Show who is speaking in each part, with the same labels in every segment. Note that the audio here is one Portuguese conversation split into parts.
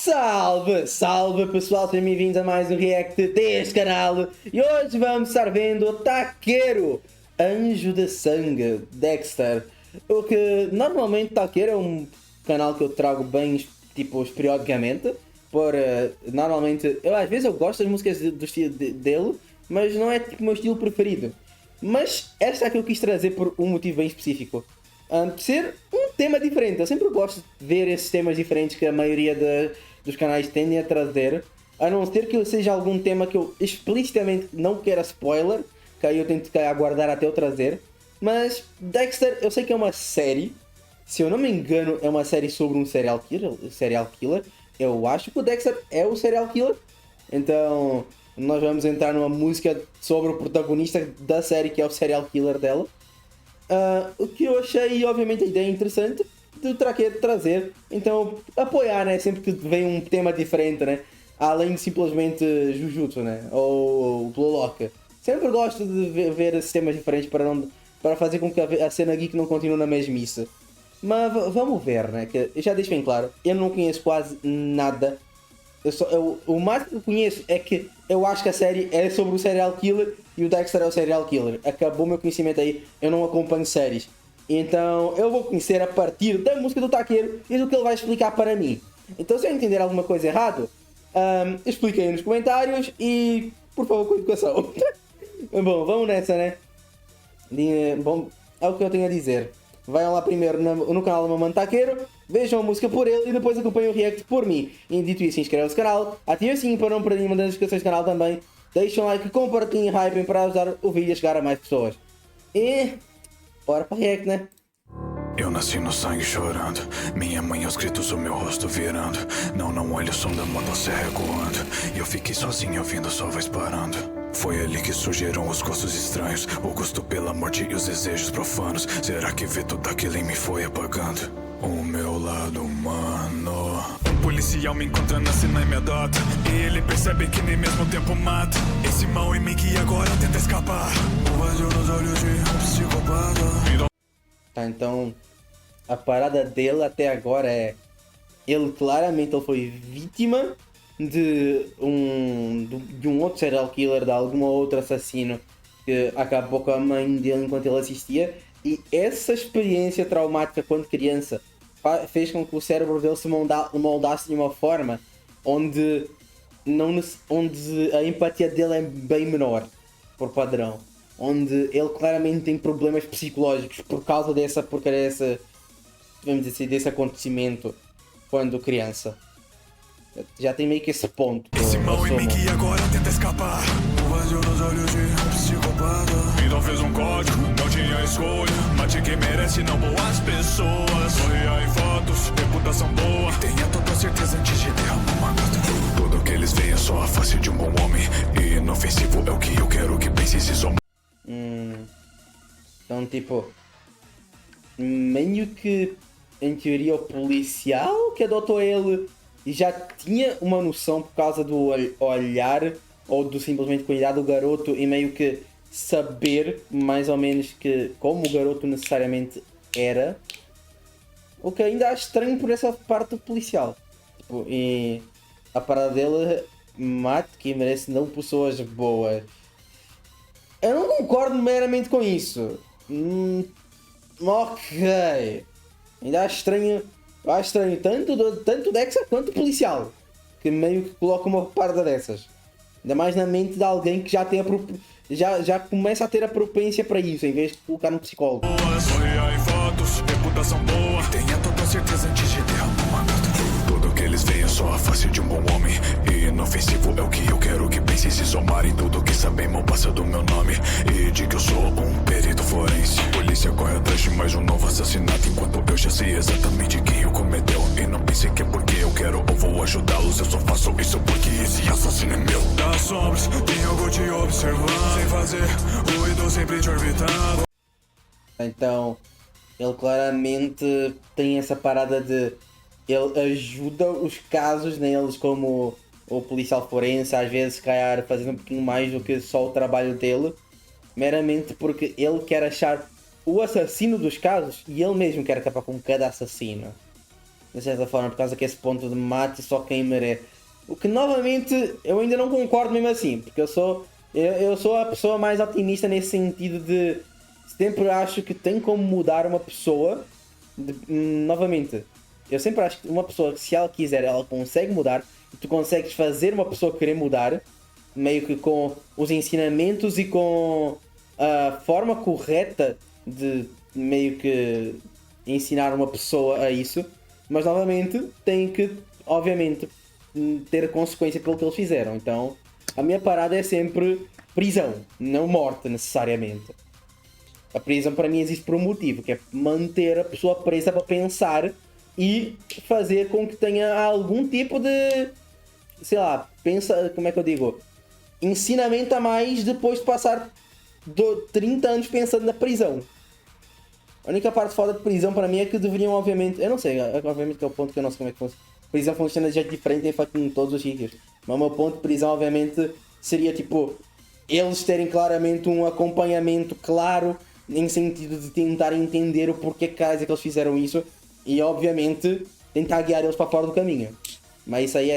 Speaker 1: Salve, salve pessoal, sejam bem-vindos a mais um react deste canal. E hoje vamos estar vendo o Taquero, Anjo de Sangue, Dexter. O que normalmente Taquero é um canal que eu trago bem tipo periodicamente. Normalmente, às vezes eu gosto das músicas do estilo dele, mas não é tipo o meu estilo preferido. Mas esta aqui eu quis trazer por um motivo bem específico. Ser um tema diferente. Eu sempre gosto de ver esses temas diferentes que a maioria dos canais tendem a trazer, a não ser que seja algum tema que eu explicitamente não quero spoiler, que aí eu tento aguardar até eu trazer. Mas Dexter, eu sei que é uma série, se eu não me engano é uma série sobre um serial killer. Eu acho que o Dexter é o serial killer, então nós vamos entrar numa música sobre o protagonista da série, que é o serial killer dela. O que eu achei, obviamente, a ideia interessante do Traqueiro trazer, então apoiar, né? Sempre que vem um tema diferente, né? Além de simplesmente Jujutsu, né? Ou Blue Lock. Sempre gosto de ver esses temas diferentes para fazer com que a cena geek não continue na mesmice. Mas vamos ver, né? Que eu já deixo bem claro, eu não conheço quase nada. O máximo que eu conheço é que eu acho que a série é sobre o serial killer e o Dexter é o serial killer. Acabou o meu conhecimento aí, eu não acompanho séries. Então eu vou conhecer a partir da música do Taquero e do que ele vai explicar para mim. Então se eu entender alguma coisa errado, explique aí nos comentários e por favor com educação. Bom, vamos nessa, né? Bom, é o que eu tenho a dizer. Vão lá primeiro no canal do Mamãe Taquero, vejam a música por ele e depois acompanhem o react por mim. E dito isso, inscrevam-se no canal, ativem o sininho para não perderem uma das notificações do canal também. Deixem um like, compartilhem, hypem para ajudar o vídeo a chegar a mais pessoas. E bora para o react, né?
Speaker 2: Eu nasci no sangue chorando, minha mãe aos gritos o meu rosto virando. Não olho o som da motosserra ecoando, e eu fiquei sozinho ouvindo sua voz parando. Foi ali que surgiram os gostos estranhos, o gosto pela morte e os desejos profanos. Será que ver tudo aquilo em mim foi apagando o meu lado humano? Um policial me encontra na cena e me adota, e ele percebe que nem mesmo o tempo mata esse mal em mim que agora tenta escapar. O vazio nos olhos de um psicopata.
Speaker 1: Tá, então a parada dele até agora é... Ele claramente foi vítima de um outro serial killer, de algum outro assassino que acabou com a mãe dele enquanto ele assistia. E essa experiência traumática quando criança fez com que o cérebro dele se moldasse de uma forma onde a empatia dele é bem menor, por padrão. Onde ele claramente tem problemas psicológicos por causa vamos dizer, desse acontecimento quando criança. Já tem meio que esse ponto.
Speaker 2: Esse mal em mim que agora tenta escapar. O vazio nos olhos de um psicopata. Então fez um código, não tinha escolha. Mate quem merece, não boas pessoas. Sorria em fotos, reputação boa. Tenha toda certeza antes de derramar uma gota. Tudo que eles veem é só a face de um bom homem. E inofensivo é o que eu quero que pense se somar.
Speaker 1: Então tipo, meio que em teoria o policial que adotou ele já tinha uma noção por causa do olhar ou do simplesmente cuidar do garoto e meio que saber mais ou menos que como o garoto necessariamente era. O que ainda acho estranho por essa parte do policial. Tipo, e a parada dele, mate que merece não pessoas boas. Eu não concordo meramente com isso. Ok. Ainda acho estranho. Eu acho estranho tanto o Dexter quanto o policial. Que meio que coloca uma parada dessas. Ainda mais na mente de alguém que já tem já começa a ter a propensão para isso, em vez de colocar no psicólogo.
Speaker 2: Sorria em fotos, reputação boa. Tenha toda certeza antes de derramar uma gota. Tudo que eles veem é só a face de um bom homem. E inofensivo é o que eu quero que pense se somarem tudo que sabem mal passa do meu nome. E de que eu sou um perito forense. Polícia corre atrás de mais um novo assassinato, enquanto eu já sei exatamente quem o cometeu. E não pense que é porque eu quero ou vou ajudá-los. Eu só faço isso porque esse assassino é meu. Das sombras, tem algo te observando. Sem fazer ruído, sempre te orbitando.
Speaker 1: Então, ele claramente tem essa parada de... Ele ajuda os casos neles, como o policial forense, às vezes, se calhar, fazendo um pouquinho mais do que só o trabalho dele, meramente porque ele quer achar o assassino dos casos e ele mesmo quer acabar com cada assassino. de certa forma, por causa que esse ponto de mate só quem merece. O que novamente eu ainda não concordo mesmo assim, porque eu sou a pessoa mais otimista nesse sentido de sempre acho que tem como mudar uma pessoa. Novamente, eu sempre acho que uma pessoa, se ela quiser, ela consegue mudar, e tu consegues fazer uma pessoa querer mudar, meio que com os ensinamentos e com a forma correta de meio que ensinar uma pessoa a isso, mas novamente tem que, obviamente, ter consequência pelo que eles fizeram. Então a minha parada é sempre prisão, não morte necessariamente. A prisão para mim existe por um motivo, que é manter a pessoa presa para pensar e fazer com que tenha algum tipo de, sei lá, como é que eu digo, ensinamento a mais depois de passar 30 anos pensando na prisão. A única parte foda de prisão para mim é que deveriam, obviamente, eu não sei, obviamente que é o ponto que eu não sei como é que funciona. Prisão funciona de jeito diferente em todos os sítios. Mas o meu ponto de prisão, obviamente, seria tipo eles terem claramente um acompanhamento claro em sentido de tentar entender o porquê que eles fizeram isso e, obviamente, tentar guiar eles para fora do caminho. Mas isso aí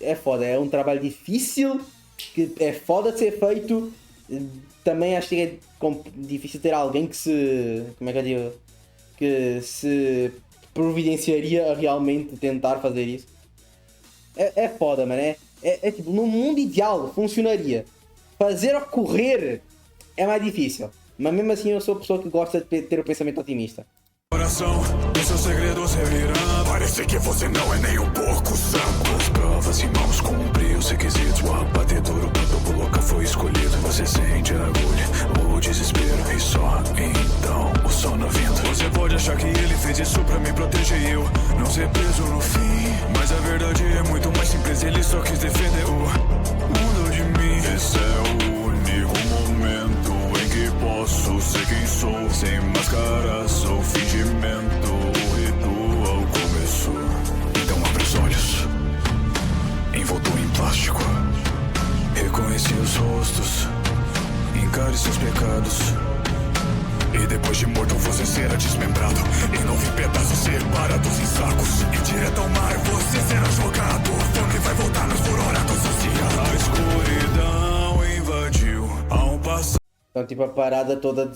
Speaker 1: é foda, é um trabalho difícil, que é foda de ser feito. Também acho que é difícil ter alguém que se... como é que eu digo? Que se providenciaria a realmente tentar fazer isso. É foda, mano. É tipo, no mundo ideal funcionaria. Fazer ocorrer é mais difícil. Mas mesmo assim eu sou a pessoa que gosta de ter o pensamento otimista.
Speaker 2: Coração, e seus segredos revirando. Parece que você não é nem um porco santo. As provas e mãos cumpriu os requisitos. O abatedouro do louca foi escolhido. Você sente a agulha, o desespero. E só então o sono vindo. Você pode achar que ele fez isso pra me proteger e eu não ser preso no fim. Mas a verdade é muito mais simples. Ele só quis defender o mundo de mim. Esse é o único momento em que posso ser quem sou. Sem máscaras ou fingimento, o ritual começou. Então abre os olhos, envolto em plástico. Reconheci os rostos, encare seus pecados. E depois de morto você será desmembrado. Em 9 pedaços separados em sacos. E direto ao mar você será jogado. O funk vai voltar nos fluorados associados. A escuridão invadiu ao passar.
Speaker 1: Então, tipo, a parada toda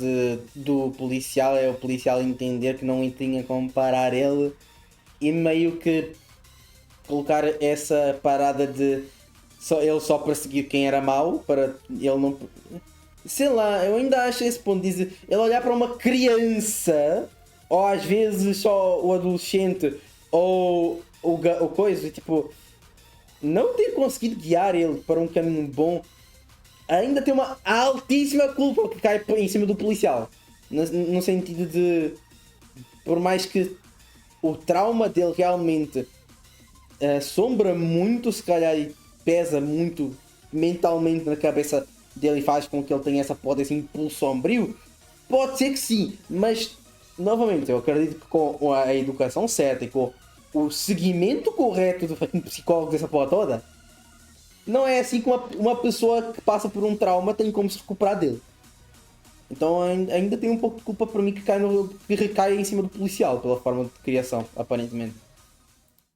Speaker 1: do policial é o policial entender que não tinha como parar ele e meio que colocar essa parada de ele só perseguir quem era mau para ele não... Sei lá, eu ainda acho esse ponto de dizer, ele olhar para uma criança ou às vezes só o adolescente ou o coisa, tipo, não ter conseguido guiar ele para um caminho bom. Ainda tem uma altíssima culpa que cai em cima do policial. No sentido de... por mais que o trauma dele realmente assombra muito, se calhar, e pesa muito mentalmente na cabeça dele e faz com que ele tenha esse impulso sombrio, pode ser que sim. Mas, novamente, eu acredito que com a educação certa e com o seguimento correto do psicólogo dessa porra toda, não é assim que uma pessoa que passa por um trauma tem como se recuperar dele. Então ainda tem um pouco de culpa para mim que recai em cima do policial, pela forma de criação, aparentemente.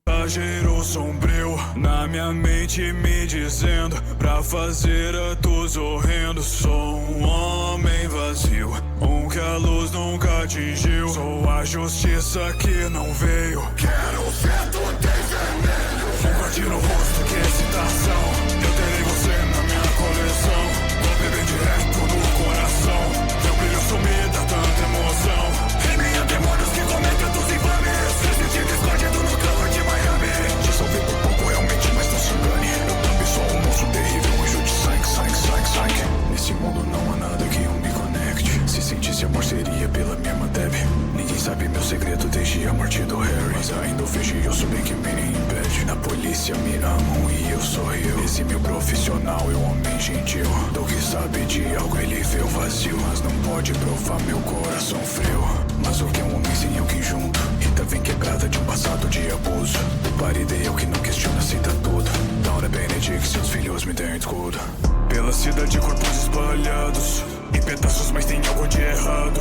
Speaker 2: Exagero sombrio na minha mente me dizendo pra fazer atos horrendos. Sou um homem vazio, um que a luz nunca atingiu. Sou a justiça que não veio. Quero o vento de vermelho. Um corte no rosto, que excitação. Eu terei você na minha coleção. Golpe bem direto no coração. Meu brilho sumir dá tanta emoção. Em mim há demônios que cometem dos infames. Resistir escondido no calor de Miami. Dissolvi por pouco realmente, mas não se engane. Eu também sou um monstro terrível, um anjo de sangue, sangue, sangue, sangue. Nesse mundo não há nada que eu me conecte. Se sentisse amor seria pela mesma Deb. Ninguém sabe meu segredo desde a morte do Harry. Mas ainda o vejo e eu sou bem que me nem impede. Na polícia me amam e eu sou eu. Esse meu profissional é um homem gentil. Do que sabe de algo ele vê o vazio. Mas não pode provar meu coração frio. Mas o que é um homem sem alguém junto? E também quebrada de um passado de abuso. Do marido é eu que não questiona, aceita tudo. Dona Benedict, seus filhos me deem escudo. Pela cidade corpos espalhados em pedaços, mas tem algo de errado.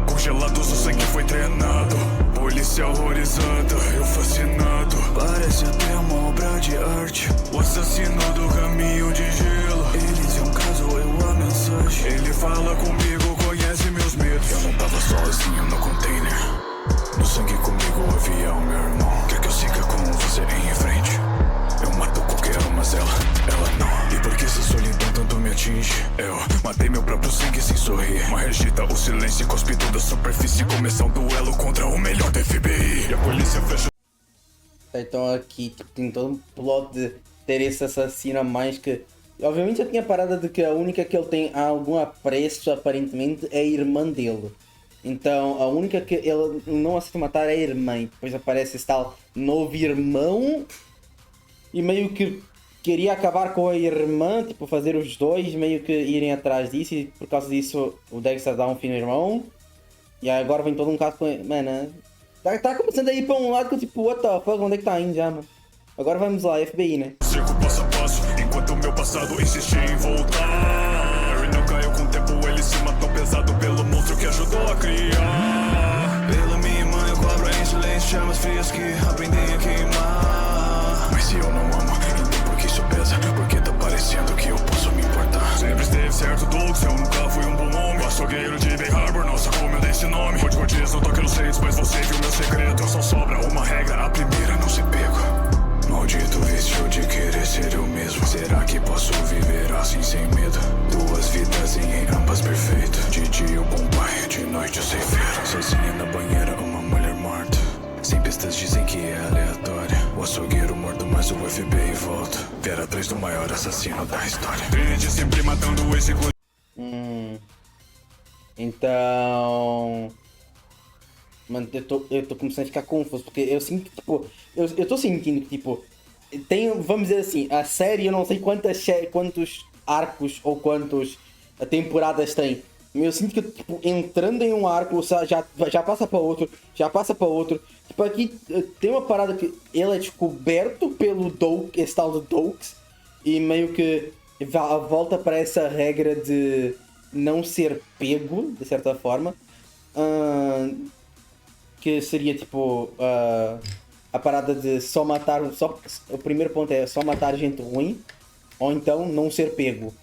Speaker 2: Com congelados, o sangue foi drenado. Polícia horrorizada, eu fascinado. Parece até uma obra de arte. O assassino do caminho de gelo. Ele tem um caso, eu a mensagem. Ele fala comigo, conhece meus medos. Eu não tava sozinho no container. No sangue comigo havia o meu irmão. Quer que eu siga com você em frente? Eu mato qualquer um, mas ela não. E por que essa solidão tanto me atinge? Eu matei meu próprio sangue sem sorrir. Mas agita o silêncio e cospe toda a superfície. Começa um duelo contra o melhor da FBI. E a polícia fecha.
Speaker 1: Então aqui tipo, tem todo um plot de ter esse assassino a mais que... Obviamente já tinha a parada de que a única que ele tem algum apreço, aparentemente, é a irmã dele. Então a única que ele não aceita matar é a irmã. E depois aparece esse tal novo irmão. E meio que queria acabar com a irmã, tipo, fazer os dois meio que irem atrás disso. E por causa disso o Dexter dá um fim no irmão. E agora vem todo um caso com ele. Mano, tá começando a ir para um lado que eu tipo, what the fuck, onde é que tá indo já, mano? Agora vamos lá, FBI, né?
Speaker 2: Sigo passo a passo, enquanto o meu passado insistia em voltar. E não caiu com o tempo, ele se matou pesado pelo monstro que ajudou a criar. Pela minha irmã eu cobro em silêncio, chamas frias que aprendem a queimar. Mas se eu não amo, então por que isso pesa? Porque tá parecendo que eu posso me importar. Sempre esteve certo, Douglas, eu nunca fui um bom homem. Açougueiro de Bay Harbor, nossa, como eu dei esse nome. Código diz, não toque nos leitos, mas você viu meu segredo. Só sobra uma regra, a primeira não se pego. Maldito vício de querer ser eu mesmo. Será que posso viver assim sem medo? Duas vidas em ambas perfeito. De dia o bom pai, de noite o ceifeiro. Sozinha na banheira, uma mulher morta. Sem pistas dizem que é aleatória. O açougueiro morto, mas o FBI volta. Vier atrás do maior assassino da história. Trinity sempre matando esse
Speaker 1: Então... Mano, eu tô começando a ficar confuso, porque eu sinto que, tipo... Eu tô sentindo que, tipo... Tem, vamos dizer assim, a série, eu não sei quantos arcos ou quantas temporadas tem. Mas eu sinto que, tipo, entrando em um arco, já passa pra outro, já passa pra outro. Tipo, aqui tem uma parada que ele é descoberto pelo Doug, esse tal de Doux. E meio que volta para essa regra de não ser pego, de certa forma. Que seria tipo a parada de só matar. O primeiro ponto é só matar gente ruim, ou então não ser pego.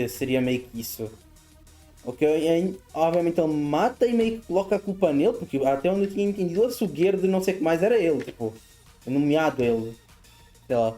Speaker 1: Seria meio que isso. Ok, e, obviamente ele mata e meio que coloca a culpa nele, porque até onde eu tinha entendido, o açougueiro de não sei o que mais era ele, tipo, nomeado ele. Sei lá.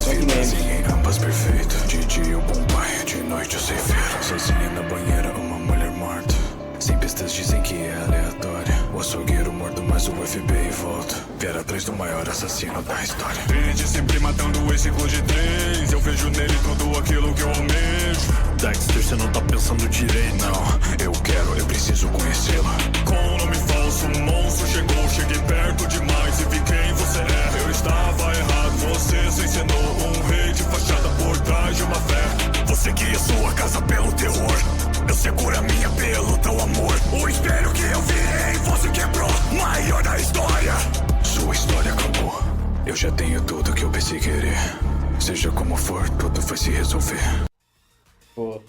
Speaker 2: em ambas perfeito. De dia o bom pai, de noite o ceifeiro. Sozinha na banheira, uma mulher morta. Sem pistas dizem que é aleatória. O açougueiro morto, mas o FBI volta. Vier atrás do maior assassino da história. Trinity sempre matando esse ciclo de três. Eu vejo nele tudo aquilo que eu almejo. Dexter, você não tá pensando direito. Não, eu preciso conhecê-la. Com um nome falso, um monstro chegou. Cheguei perto demais e vi quem você é. Eu estava errado, você se ensinou. Um rei de fachada por trás de uma fé. Você guia sua casa pelo terror. Eu seguro a minha pelo teu amor. O espelho que eu vi em você quebrou. Maior da história. Sua história acabou. Eu já tenho tudo que eu pensei querer. Seja como for, tudo vai se resolver.
Speaker 1: Pô,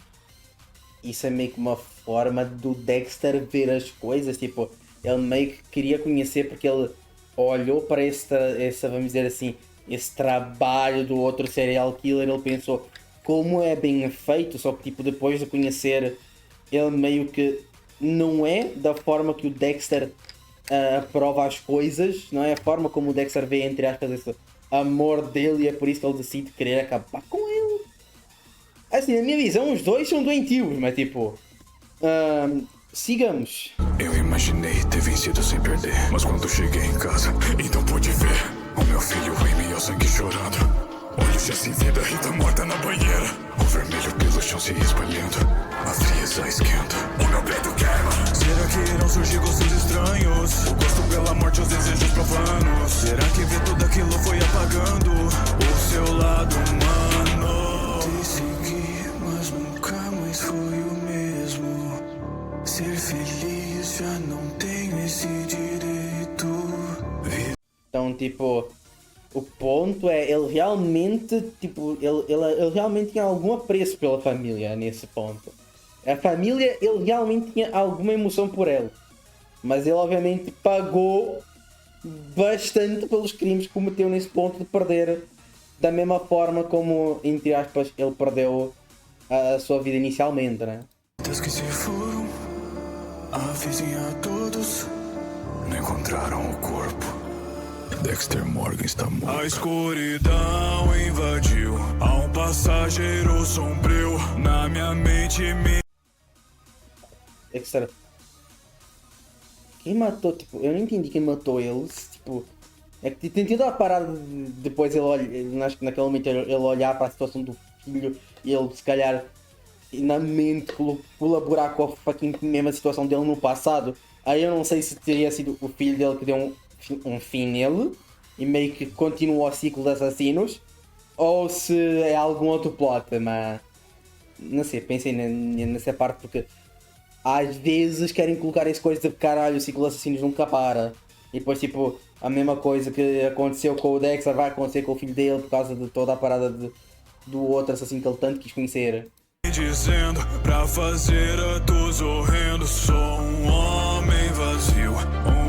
Speaker 1: isso é meio que uma forma do Dexter ver as coisas. Tipo, ele meio que queria conhecer porque ele olhou para essa, vamos dizer assim, esse trabalho do outro serial killer. Ele pensou como é bem feito, só que tipo, depois de conhecer, ele meio que não é da forma que o Dexter aprova as coisas, não é a forma como o Dexter vê, entre aspas, esse amor dele, e é por isso que ele decide querer acabar com ele. Assim, na minha visão, os dois são doentios, mas tipo... sigamos.
Speaker 2: Eu imaginei ter vencido sem perder, mas quando cheguei em casa, então pude ver o meu filho em mim, o sangue chorando. Olhos já sem vida, Rita morta na banheira. O vermelho pelo chão se espalhando. A frieza esquenta. O meu peito queima. Será que irão surgir gostos estranhos? O gosto pela morte, os desejos profanos. Será que ver tudo aquilo foi apagando o seu lado humano? Te segui, mas nunca mais foi o mesmo. Ser feliz já não tenho esse direito.
Speaker 1: Então, tipo... O ponto é, ele realmente, tipo, ele realmente tinha algum apreço pela família nesse ponto. A família, ele realmente tinha alguma emoção por ela. Mas ele obviamente pagou bastante pelos crimes que cometeu nesse ponto de perder da mesma forma como, entre aspas, ele perdeu a sua vida inicialmente, né?
Speaker 2: Que se foram, avisem a todos, não encontraram o corpo. Dexter Morgan está morto. A escuridão invadiu, há um passageiro sombrio na minha mente.
Speaker 1: Dexter. Quem matou, tipo, eu não entendi quem matou eles, tipo, é que tem tido a parada de depois ele olha, acho que naquele momento ele olhar para a situação do filho e ele se calhar na mente colaborar com a fucking mesma situação dele no passado. Aí eu não sei se teria sido o filho dele que deu um fim nele e meio que continuou o ciclo de assassinos, ou se é algum outro plot, mas não sei, pensei nessa parte porque às vezes querem colocar esse coisa de caralho, o ciclo de assassinos nunca para. E depois, tipo, a mesma coisa que aconteceu com o Dexter vai acontecer com o filho dele por causa de toda a parada do outro assassino que ele tanto quis conhecer.
Speaker 2: Dizendo pra fazer atos horrendos, sou um homem vazio,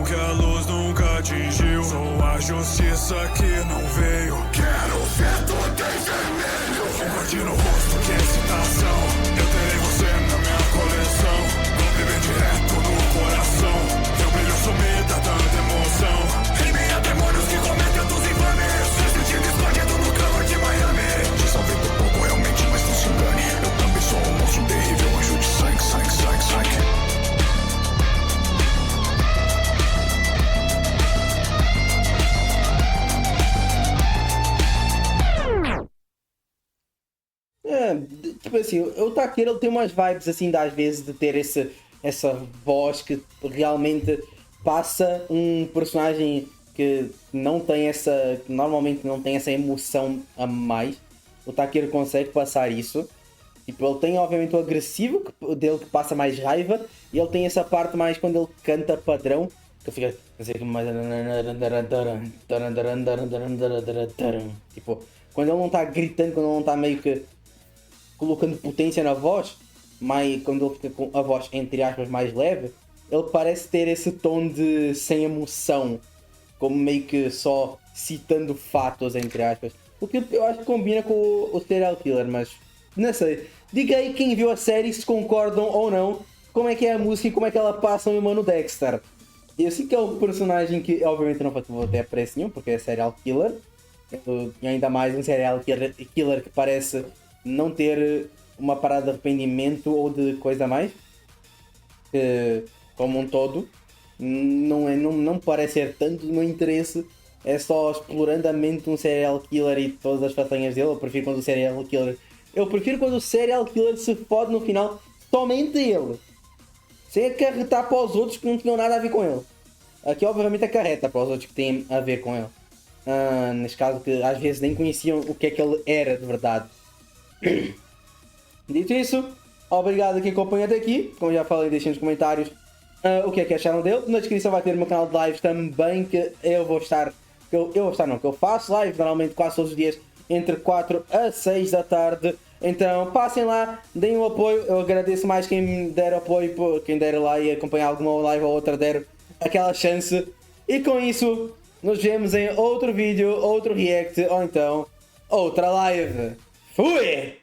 Speaker 2: que a luz nunca atingiu. Sou a justiça que não veio. Quero ver tudo em vermelho. Concorde no rosto, que excitação. Eu terei você na minha coleção. Golpe bem direto no coração. Teu brilho sumir, dá tanta emoção. Em minha demônios que cometem atos infames. Se sentindo escondido no calor de Miami. Te salvei por pouco realmente, mas não se engane. Eu também sou um monstro terrível, anjo de sangue, sangue, sangue, sangue.
Speaker 1: Tipo assim, o Takeru ele tem umas vibes assim, às vezes, de ter essa voz que realmente passa um personagem que não tem essa. Que normalmente não tem essa emoção a mais. O Takeru consegue passar isso. Tipo, ele tem obviamente o agressivo dele que passa mais raiva, e ele tem essa parte mais quando ele canta padrão, que fica mais. Tipo, quando ele não está gritando, quando ele não está meio que colocando potência na voz, mas quando ele fica com a voz entre aspas mais leve, ele parece ter esse tom de sem emoção, como meio que só citando fatos entre aspas, o que eu acho que combina com o serial killer, mas não sei. Diga aí quem viu a série se concordam ou não, como é que é a música e como é que ela passa no Mano Dexter. Eu sei que é um personagem que obviamente não vou ter preço nenhum porque é serial killer, e ainda mais um serial killer que parece não ter uma parada de arrependimento ou de coisa a mais, que como um todo não parece ser tanto do meu interesse, é só explorando a mente de um serial killer e todas as façanhas dele. Eu prefiro quando o serial killer se fode no final, somente ele, sem acarretar para os outros que não tinham nada a ver com ele. Aqui obviamente acarreta para os outros que têm a ver com ele, neste caso que às vezes nem conheciam o que é que ele era de verdade. Dito isso, obrigado a quem acompanha até aqui. Como já falei, deixem nos comentários o que é que acharam dele. Na descrição vai ter o meu canal de lives também, que que eu faço live normalmente quase todos os dias entre 4 a 6 da tarde. Então passem lá, deem um apoio. Eu agradeço mais quem me der apoio, quem der lá e acompanhar alguma live ou outra, der aquela chance. E com isso, nos vemos em outro vídeo, outro react ou então outra live. Fui!